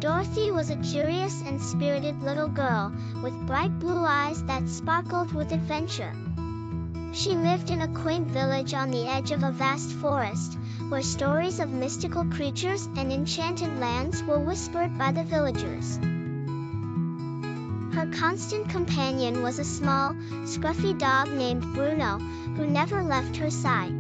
Dorothy was a curious and spirited little girl, with bright blue eyes that sparkled with adventure. She lived in a quaint village on the edge of a vast forest, where stories of mystical creatures and enchanted lands were whispered by the villagers. Her constant companion was a small, scruffy dog named Bruno, who never left her side.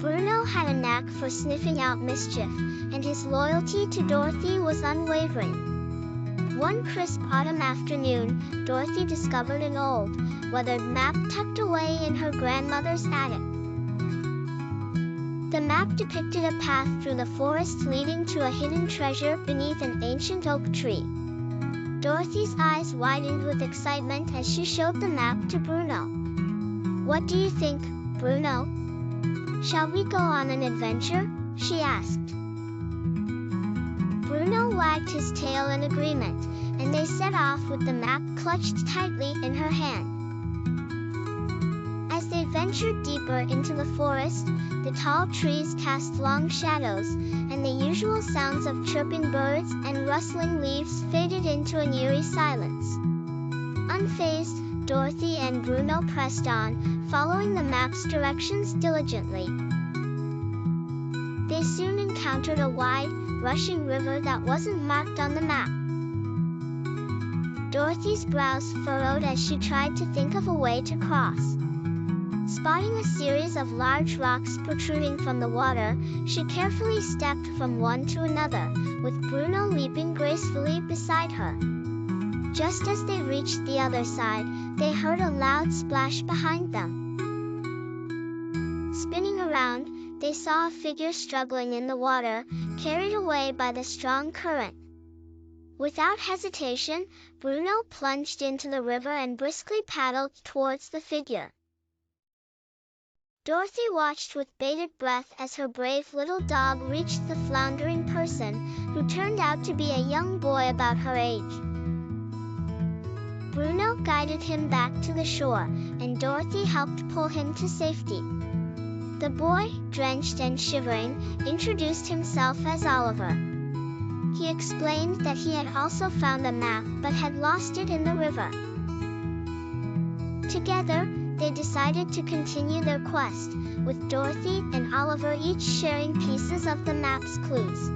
Bruno had a knack for sniffing out mischief, and his loyalty to Dorothy was unwavering. One crisp autumn afternoon, Dorothy discovered an old, weathered map tucked away in her grandmother's attic. The map depicted a path through the forest leading to a hidden treasure beneath an ancient oak tree. Dorothy's eyes widened with excitement as she showed the map to Bruno. "What do you think, Bruno? Shall we go on an adventure?" she asked. Bruno wagged his tail in agreement, and they set off with the map clutched tightly in her hand. As they ventured deeper into the forest, the tall trees cast long shadows, and the usual sounds of chirping birds and rustling leaves faded into an eerie silence. Unfazed, Dorothy and Bruno pressed on, following the map's directions diligently. They soon encountered a wide, rushing river that wasn't marked on the map. Dorothy's brows furrowed as she tried to think of a way to cross. Spotting a series of large rocks protruding from the water, she carefully stepped from one to another, with Bruno leaping gracefully beside her. Just as they reached the other side, they heard a loud splash behind them. Spinning around, they saw a figure struggling in the water, carried away by the strong current. Without hesitation, Bruno plunged into the river and briskly paddled towards the figure. Dorothy watched with bated breath as her brave little dog reached the floundering person, who turned out to be a young boy about her age. Bruno guided him back to the shore, and Dorothy helped pull him to safety. The boy, drenched and shivering, introduced himself as Oliver. He explained that he had also found the map but had lost it in the river. Together, they decided to continue their quest, with Dorothy and Oliver each sharing pieces of the map's clues.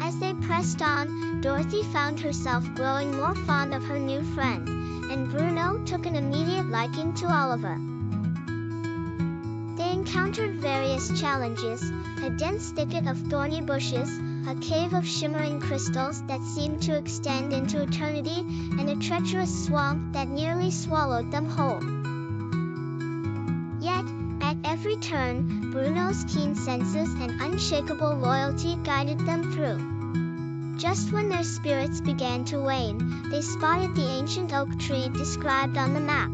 As they pressed on, Dorothy found herself growing more fond of her new friend, and Bruno took an immediate liking to Oliver. They encountered various challenges: a dense thicket of thorny bushes, a cave of shimmering crystals that seemed to extend into eternity, and a treacherous swamp that nearly swallowed them whole. Yet, at every turn, Bruno's keen senses and unshakable loyalty guided them through. Just when their spirits began to wane, they spotted the ancient oak tree described on the map.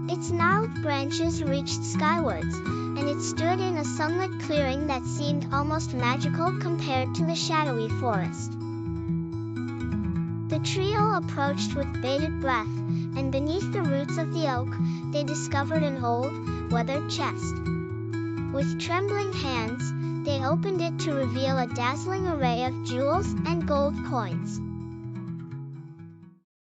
Its gnarled branches reached skywards, and it stood in a sunlit clearing that seemed almost magical compared to the shadowy forest. The trio approached with bated breath, and beneath the roots of the oak, they discovered an old, weathered chest. With trembling hands, they opened it to reveal a dazzling array of jewels and gold coins.